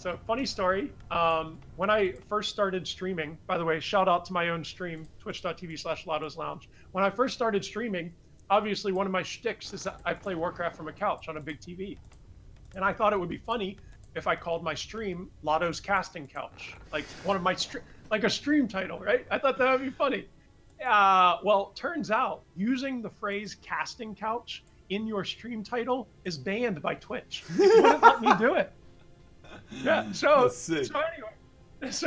So funny story. When I first started streaming, by the way, shout out to my own stream, twitch.tv/Lotto's Lounge. When I first started streaming, obviously one of my shticks is that I play Warcraft from a couch on a big TV. And I thought it would be funny if I called my stream Lotto's Casting Couch, like one of my like a stream title, right? I thought that would be funny. Well, turns out using the phrase casting couch in your stream title is banned by Twitch. It wouldn't let me do it. Yeah, so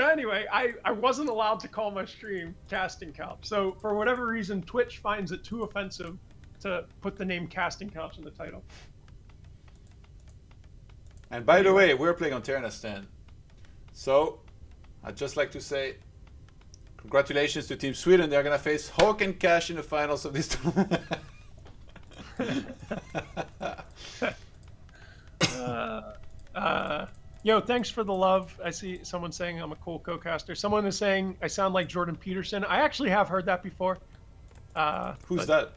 anyway, I wasn't allowed to call my stream casting couch. So for whatever reason, Twitch finds it too offensive to put the name casting couch in the title. And by the way, we're playing on Terenas 10. So, I'd just like to say, congratulations to Team Sweden. They're going to face Hawk and Cash in the finals of this tournament. Yo, thanks for the love. I see someone saying I'm a cool co-caster. Someone is saying I sound like Jordan Peterson. I actually have heard that before. Who's that?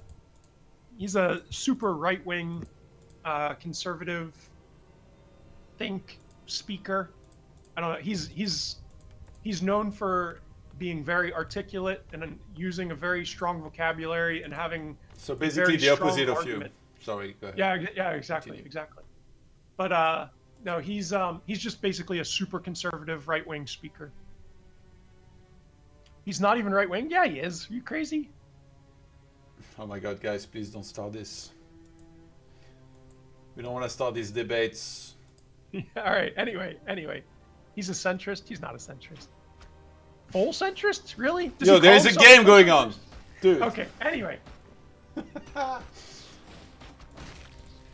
He's a super right-wing, conservative speaker. I don't know. He's known for being very articulate and using a very strong vocabulary and having so basically the opposite of argument. You. Sorry, go ahead. Yeah, exactly. But no, he's just basically a super conservative right-wing speaker. He's not even right-wing. Yeah, he is. Are you crazy? Oh my God, guys, please don't start this. We don't want to start these debates. All right. Anyway, he's a centrist. He's not a centrist. Full centrist? Really? Yo, there's a game going on, dude. Okay. Anyway.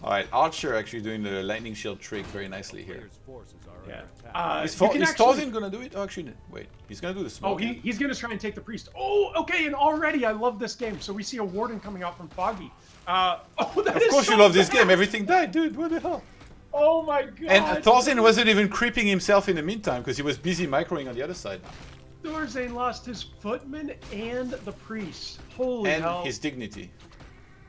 All right, Archer actually doing the lightning shield trick very nicely here. Yeah. Is ThorzaiN gonna do it? Oh, actually, wait. He's gonna do the smoke. Oh, he's gonna try and take the priest. Oh, okay. And already, I love this game. So we see a warden coming out from Foggy. Of course, you love this game. Everything died, dude. What the hell? Oh my God. And ThorzaiN wasn't even creeping himself in the meantime because he was busy microing on the other side. ThorzaiN lost his footman and the priest. Holy hell. And his dignity.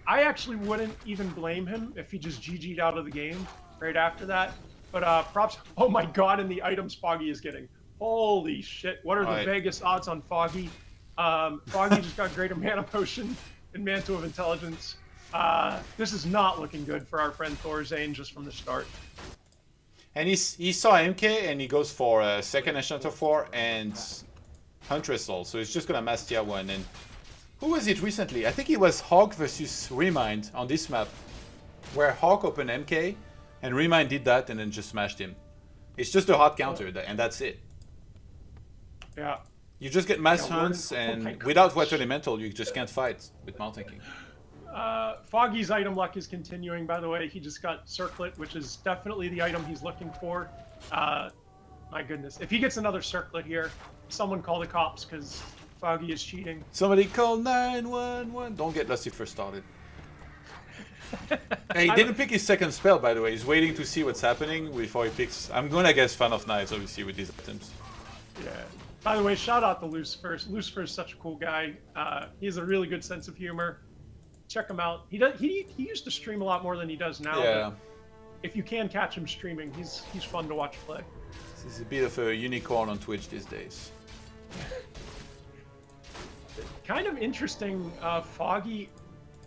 I actually wouldn't even blame him if he just GG'd out of the game right after that. But props. Oh my God, and the items Foggy is getting. Holy shit. What are the Vegas odds on Foggy? Foggy just got greater mana potion and Mantle of Intelligence. This is not looking good for our friend ThorzaiN just from the start. And he saw MK and he goes for second Enchanter 4 and Huntress Soul. So he's just gonna mass tier 1. And who was it recently? I think it was Hawk versus Remind on this map, where Hawk opened MK and Remind did that and then just smashed him. It's just a hot counter, and that's it. Yeah. You just get mass hunts, and without Wet Elemental, you just can't fight with Mountain King. Foggy's item luck is continuing, by the way. He just got Circlet, which is definitely the item he's looking for. My goodness. If he gets another Circlet here, someone call the cops, because Foggy is cheating. Somebody call 911. Don't get Lusty first started. Hey, he didn't pick his second spell, by the way. He's waiting to see what's happening before he picks. I'm gonna guess Fan of Knives, obviously, with these items. Yeah. By the way, shout out to Lucifer. Lucifer is such a cool guy. He has a really good sense of humor. Check him out. He used to stream a lot more than he does now. Yeah. If you can catch him streaming, he's fun to watch play. He's a bit of a unicorn on Twitch these days. Kind of interesting. Foggy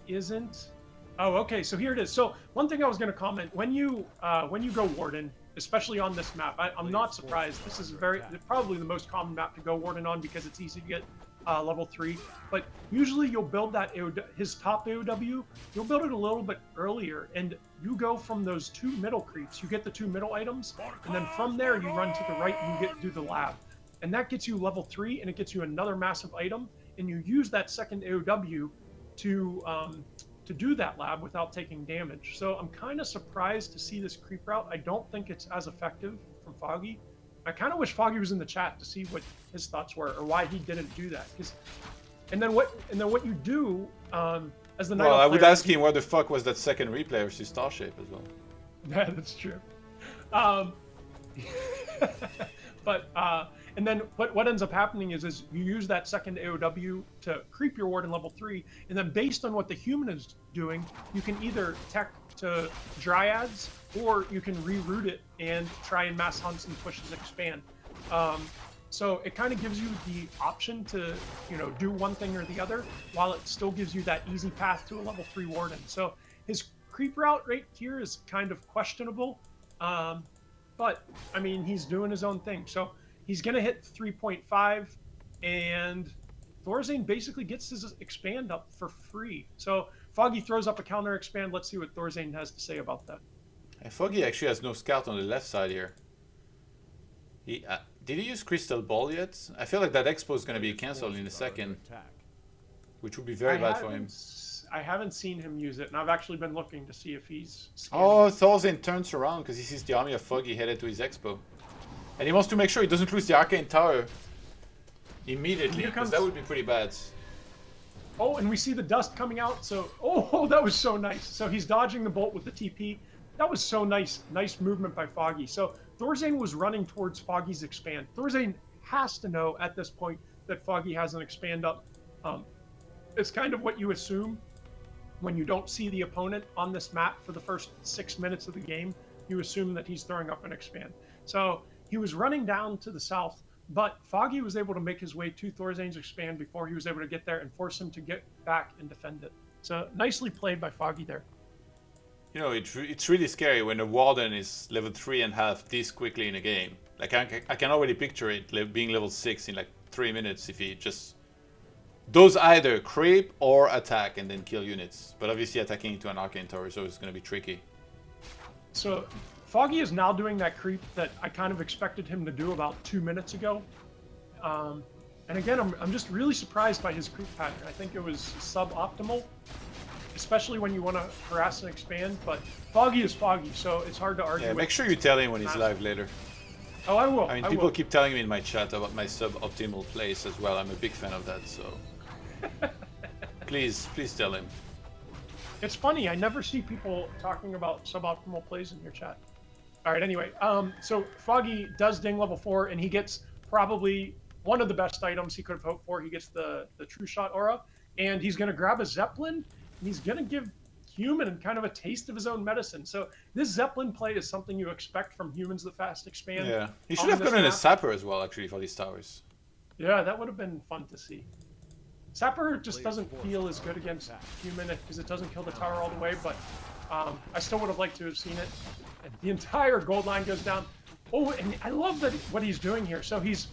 isn't. Oh, okay. So here it is. So one thing I was going to comment: when you go Warden, especially on this map, I'm not surprised. This is probably the most common map to go Warden on because it's easy to get level 3. But usually you'll build that his top AOW. You'll build it a little bit earlier, and you go from those 2 middle creeps. You get the 2 middle items, and then from there you run to the right and you do the lab, and that gets you level 3, and it gets you another massive item, and you use that second AOW to do that lab without taking damage. So I'm kind of surprised to see this creep route. I don't think it's as effective from Foggy. I kind of wish Foggy was in the chat to see what his thoughts were or why he didn't do that. And then what you do as the night. Well, I would ask him where the fuck was that second replay versus Star Shape as well. Yeah, that's true. But And then what ends up happening is you use that second AOW to creep your Warden level 3, and then based on what the human is doing, you can either tech to Dryads, or you can reroute it and try and mass hunts and push his expand. So it kind of gives you the option to, do one thing or the other, while it still gives you that easy path to a level 3 Warden. So his creep route right here is kind of questionable, but I mean, he's doing his own thing. So he's going to hit 3.5, and ThorzaiN basically gets his expand up for free. So Foggy throws up a counter expand. Let's see what ThorzaiN has to say about that. And Foggy actually has no scout on the left side here. Did he use Crystal Ball yet? I feel like that expo is going to be cancelled in a second, which would be very bad for him. I haven't seen him use it, and I've actually been looking to see if he's Oh, ThorzaiN turns around because he sees the army of Foggy headed to his expo. And he wants to make sure he doesn't lose the Arcane Tower immediately, because that would be pretty bad. Oh, and we see the dust coming out, so... Oh, that was so nice. So he's dodging the bolt with the TP. That was so nice. Nice movement by Foggy. So ThorzaiN was running towards Foggy's expand. ThorzaiN has to know at this point that Foggy has an expand up. It's kind of what you assume when you don't see the opponent on this map for the first 6 minutes of the game. You assume that he's throwing up an expand. So he was running down to the south, but Foggy was able to make his way to ThorzaiN's expand before he was able to get there and force him to get back and defend it. So nicely played by Foggy there. You know, it's really scary when a Warden is level 3.5 this quickly in a game. Like, I can already picture it being level 6 in like 3 minutes if he just does either creep or attack and then kill units. But obviously attacking into an Arcane Tower is always going to be tricky. So Foggy is now doing that creep that I kind of expected him to do about 2 minutes ago. And again, I'm just really surprised by his creep pattern. I think it was suboptimal, especially when you want to harass and expand, but Foggy is Foggy, so it's hard to argue. Yeah, make sure you tell him when he's live later. Oh, I will. I mean, people keep telling me in my chat about my suboptimal plays as well. I'm a big fan of that, so please tell him. It's funny, I never see people talking about suboptimal plays in your chat. All right, anyway, so Foggy does ding level 4, and he gets probably one of the best items he could have hoped for. He gets the True Shot aura, and he's going to grab a Zeppelin, and he's going to give Human kind of a taste of his own medicine. So this Zeppelin play is something you expect from humans that fast expand. Yeah, he should have gone in a Sapper as well, actually, for these towers. Yeah, that would have been fun to see. Sapper just doesn't feel as good against human because it doesn't kill the tower all the way, but I still would have liked to have seen it. And the entire gold line goes down. Oh, and I love that what he's doing here. So he's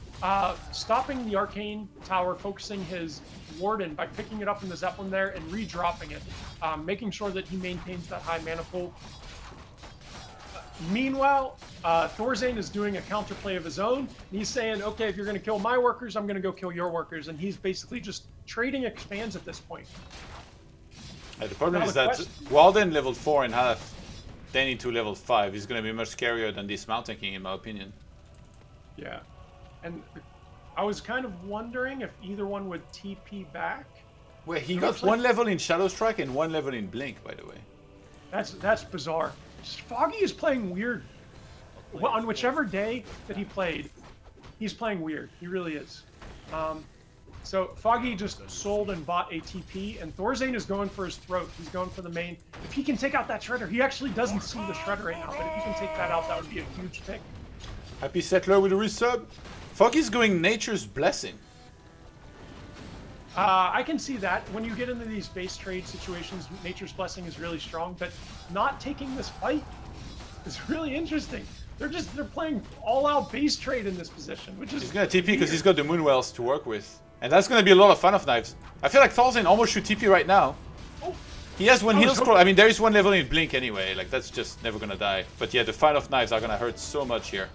stopping the Arcane Tower, focusing his Warden by picking it up in the Zeppelin there and re-dropping it, making sure that he maintains that high mana pool. Meanwhile, ThorzaiN is doing a counterplay of his own. He's saying, okay, if you're going to kill my workers, I'm going to go kill your workers. And he's basically just trading expands at this point. The problem is that Warden level 4.5, then into level 5 is going to be much scarier than this Mountain King, in my opinion. Yeah. And I was kind of wondering if either one would TP back. Wait, he got one level in Shadow Strike and one level in Blink, by the way. That's bizarre. Foggy is playing weird. Well, on whichever day that he played, he's playing weird. He really is. So Foggy just sold and bought a TP, and ThorzaiN is going for his throat. He's going for the main. If he can take out that Shredder, he actually doesn't see the Shredder right now, but if he can take that out, that would be a huge pick. Happy Settler with a resub. Foggy's going Nature's Blessing. I can see that. When you get into these base trade situations, Nature's Blessing is really strong, but not taking this fight is really interesting. They're playing all-out base trade in this position, which is... He's going to TP because he's got the Moonwells to work with. And that's going to be a lot of Fan of Knives. I feel like ThorzaiN almost should TP right now. Oh. He has one heal scroll. I mean, there is one level in Blink anyway. Like, that's just never going to die. But yeah, the Fan of Knives are going to hurt so much here.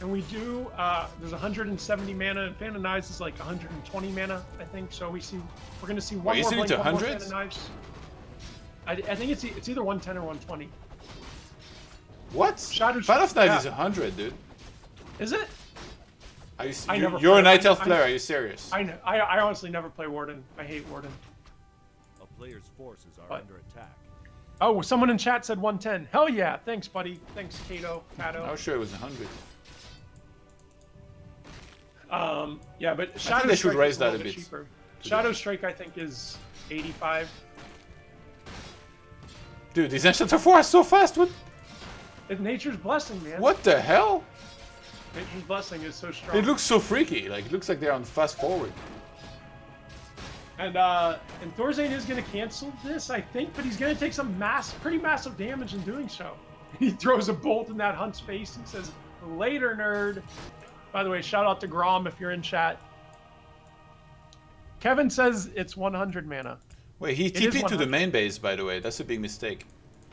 And we do, there's 170 mana, and Fan of Knives is like 120 mana, I think. So we're going to see one more Blink, one more Fan of Knives. I think it's either 110 or 120. What? Fan of Knives is 100, dude. Is it? You're a Night Elf player, are you serious? I know. I honestly never play Warden. I hate Warden. A player's forces are under attack. Oh, someone in chat said 110. Hell yeah. Thanks, buddy. Thanks, Kato. I was sure it was 100. Yeah, but I Shadow think they should Strike raise is that a little bit. cheaper. Shadow Strike, I think, is 85. Dude, these Ancient of 4 are so fast. It's Nature's Blessing, man. What the hell? Nature's Blessing is so strong. It looks so freaky. Like, it looks like they're on fast forward. And ThorzaiN is going to cancel this, I think, but he's going to take some pretty massive damage in doing so. He throws a bolt in that Hunt's face and says, "Later, nerd." By the way, shout out to Grom if you're in chat. Kevin says it's 100 mana. Wait, he is TP'd to 100. the main base, by the way. That's a big mistake.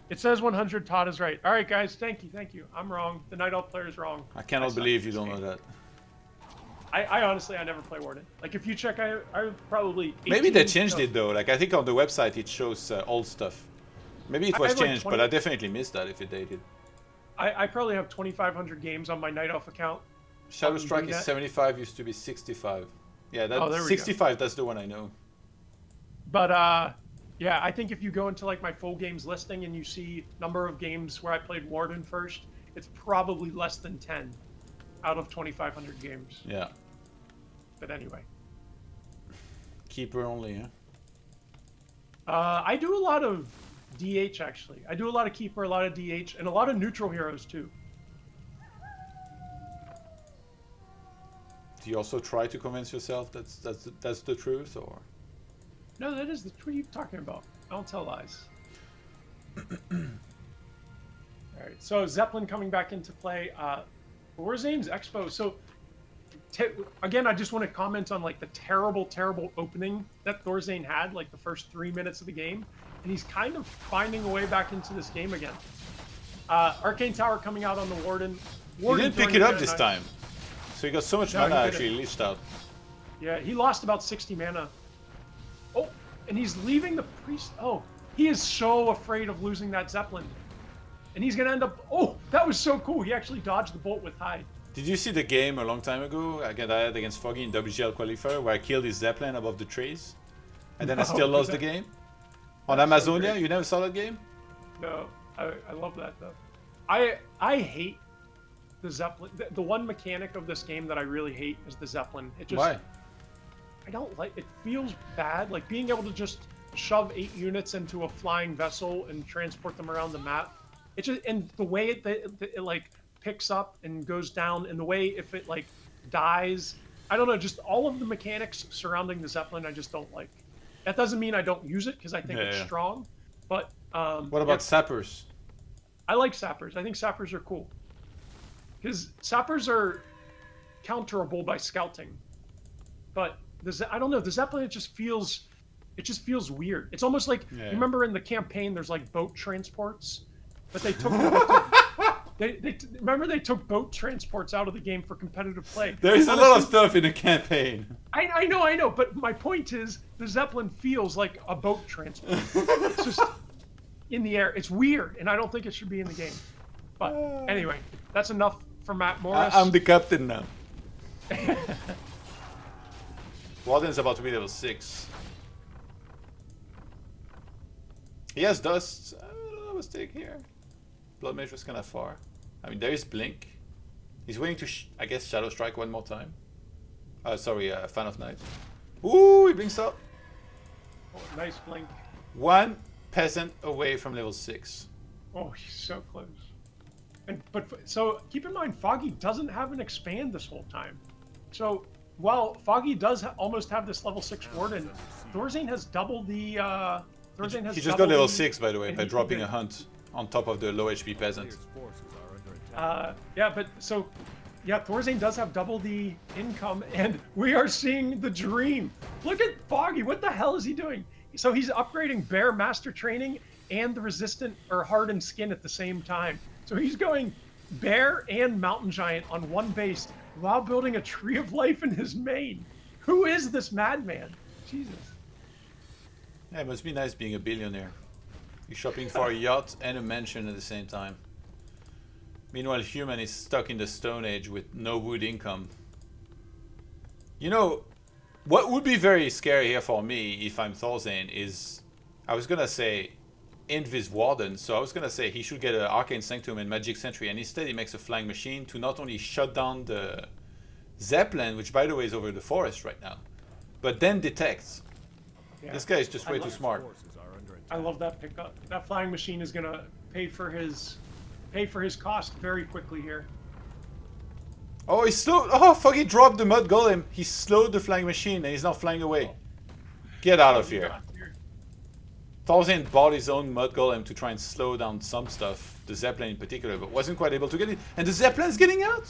It says 100. Todd is right. All right, guys. Thank you. I'm wrong. The Night Elf player is wrong. I cannot believe you don't know that. I honestly, I never play Warden. Like, if you check, I probably... Maybe they 18, changed so- it, though. Like, I think on the website it shows old stuff. Maybe it was I have, like, changed, 20 but I definitely missed that if it dated. I probably have 2,500 games on my Night Elf account. Shadow on Strike is DNet. 75, used to be 65. Yeah, Oh, there that we 65, that's the one I know. But, yeah, I think if you go into, like, my full games listing and you see number of games where I played Warden first, it's probably less than 10 out of 2,500 games. Yeah. But anyway. Keeper only, huh? I do a lot of DH, actually. I do a lot of Keeper, a lot of DH, and a lot of neutral heroes, too. Do you also try to convince yourself that's the truth, or? No, that is the... What are you talking about? I don't tell lies. Alright, so Zeppelin coming back into play. ThorzaiN's Expo. So, again, I just want to comment on, like, the terrible, terrible opening that ThorzaiN had, like, the first 3 minutes of the game. And he's kind of finding a way back into this game again. Arcane Tower coming out on the Warden. He didn't pick it up this time. So he got so much No, mana he actually leached out. Yeah, he lost about 60 mana. Oh, and he's leaving the priest. Oh, he is so afraid of losing that Zeppelin. And he's going to end up... Oh, that was so cool. He actually dodged the bolt with Hide. Did you see the game a long time ago I had against Foggy in WGL qualifier where I killed his Zeppelin above the trees? And then I still lost the game? On Amazonia? You never saw that game? No, I love that, though. I hate the Zeppelin. The one mechanic of this game that I really hate is the Zeppelin. It just... Why? I don't like... It feels bad. Like, being able to just shove 8 units into a flying vessel and transport them around the map. It just... And the way it like, picks up and goes down, and the way if it, like, dies... I don't know, just all of the mechanics surrounding the Zeppelin I just don't like. That doesn't mean I don't use it, because I think it's strong. But... what about Sappers? I like Sappers. I think Sappers are cool. Because Sappers are counterable by scouting. But I don't know, the Zeppelin, it just feels weird. It's almost like, you remember in the campaign there's like boat transports? But they took remember they took boat transports out of the game for competitive play. There is a lot of stuff in the campaign. I know, but my point is the Zeppelin feels like a boat transport. It's just in the air. It's weird, and I don't think it should be in the game. But anyway, that's enough for Matt Morris. I'm the captain now. Warden's about to be level 6. He has dust. I don't know what's take here. Blood Mage was kind of far. I mean, there is Blink. He's waiting to, I guess, Shadow Strike one more time. Sorry, Fan of Night. Ooh, he blinks up. Oh, nice blink. One peasant away from level 6. Oh, he's so close. So keep in mind, Foggy doesn't have an expand this whole time. So while Foggy does almost have this level 6 Warden, ThorzaiN has doubled the. He just got level 6, by the way, by dropping a hunt on top of the low HP peasant. Yeah, but so, yeah, ThorzaiN does have double the income, and we are seeing the dream. Look at Foggy. What the hell is he doing? So he's upgrading Bear Master Training and the Resistant or Hardened Skin at the same time. So he's going Bear and Mountain Giant on one base while building a Tree of Life in his main. Who is this madman? Jesus. Yeah, it must be nice being a billionaire. You're shopping for a yacht and a mansion at the same time. Meanwhile, human is stuck in the Stone Age with no wood income. You know, what would be very scary here for me if I'm ThorzaiN is, I was gonna say Invis Warden, so I was gonna say he should get an Arcane Sanctum and Magic Sentry, and instead he makes a Flying Machine to not only shut down the Zeppelin, which by the way is over the forest right now, but then detects. Yeah. This guy is just way too Players' smart. forces are under attack. I love that pickup. That flying machine is gonna pay for his cost very quickly here. Oh, he slowed. Oh, fuck! He dropped the mud golem. He slowed the flying machine, and he's now flying away. Get out of here. ThorzaiN bought his own mud golem to try and slow down some stuff, the Zeppelin in particular, but wasn't quite able to get it. And the Zeppelin's getting out.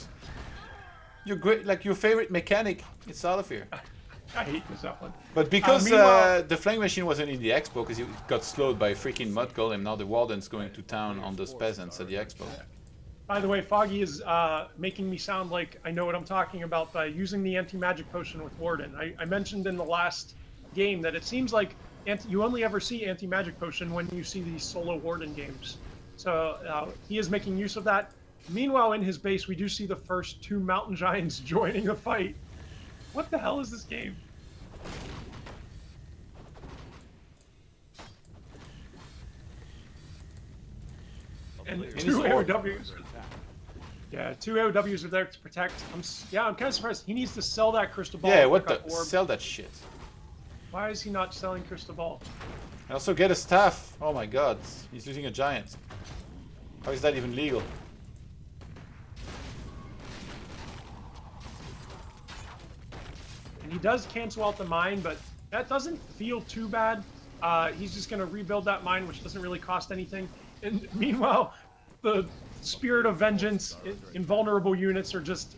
Your great, like your favorite mechanic, it's out of here. I hate the Zeppelin. But because meanwhile- the flying machine wasn't in the expo, because it got slowed by a freaking mud golem, now the warden's going to town on those peasants at the expo. By the way, Foggy is making me sound like I know what I'm talking about by using the anti-magic potion with Warden. I mentioned in the last game that it seems like you only ever see anti-magic potion when you see these solo Warden games. So he is making use of that. Meanwhile, in his base, we do see the first 2 mountain giants joining the fight. What the hell is this game? And 2 AOWs. Yeah, 2 AOWs are there to protect. I'm kind of surprised. He needs to sell that crystal ball. Yeah, and what pick the? up orb. Sell that shit. Why is he not selling crystal ball? And also get a staff. Oh my god, he's using a giant. How is that even legal? And he does cancel out the mine, but that doesn't feel too bad. He's just going to rebuild that mine, which doesn't really cost anything. And meanwhile, the Spirit of Vengeance, invulnerable units are just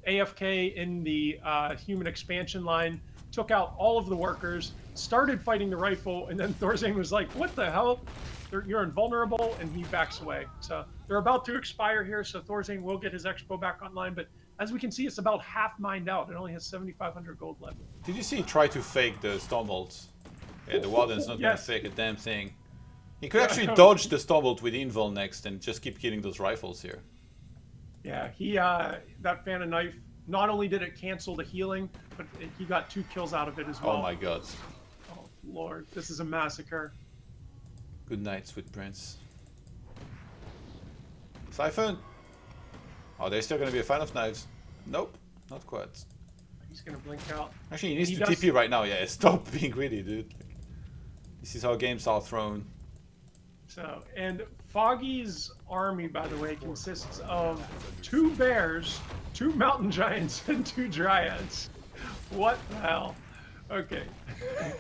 AFK in the human expansion line, took out all of the workers, started fighting the rifle, and then ThorzaiN was like, what the hell? You're invulnerable, and he backs away. So they're about to expire here, so ThorzaiN will get his expo back online, but as we can see, it's about half mined out. It only has 7,500 gold left. Did you see he try to fake the Stormbolts? Yeah, the warden's not Yes. gonna fake a damn thing. He could actually dodge the Stormbolt with Invul next and just keep killing those rifles here. Yeah, that fan of knife, not only did it cancel the healing, but he got 2 kills out of it as well. Oh my god. Oh, Lord, this is a massacre. Good night, sweet prince. Siphon! Are they still gonna be a fan of knives? Nope, not quite. He's gonna blink out. Actually, he needs He to does- TP right now. Yeah, stop being greedy, dude. This is how games are thrown. So, and Foggy's army, by the way, consists of 2 bears, 2 mountain giants, and 2 dryads. What the hell? Okay.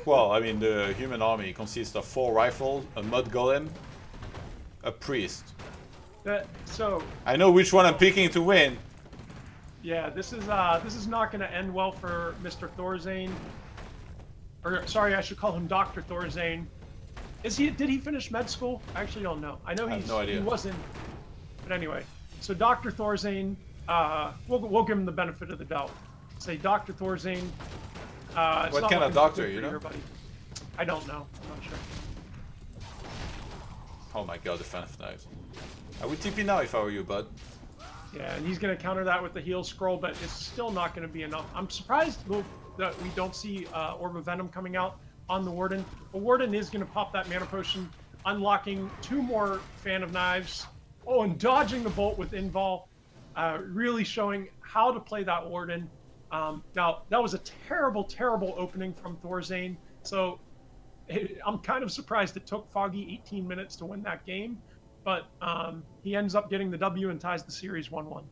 Well, I mean, the human army consists of 4 rifles, a mud golem, a priest. So, I know which one I'm picking to win. yeah, this is not gonna end well for Mr. ThorzaiN. Or sorry, I should call him Dr. ThorzaiN. Did he finish med school? I actually don't know. I know I have no idea. he wasn't. But anyway, so Dr. ThorzaiN, we'll give him the benefit of the doubt. Say Dr. ThorzaiN. What kind of doctor, you know? I don't know. I'm not sure. Oh my god, the fan of knives. I would TP now if I were you, bud. Yeah, and he's going to counter that with the heal scroll, but it's still not going to be enough. I'm surprised that we don't see Orb of Venom coming out on the Warden. The Warden is going to pop that mana potion, unlocking 2 more Fan of Knives. Oh, and dodging the bolt with Invul, really showing how to play that Warden. Now, that was a terrible, terrible opening from ThorzaiN, so I'm kind of surprised it took Foggy 18 minutes to win that game. But he ends up getting the W and ties the series 1-1.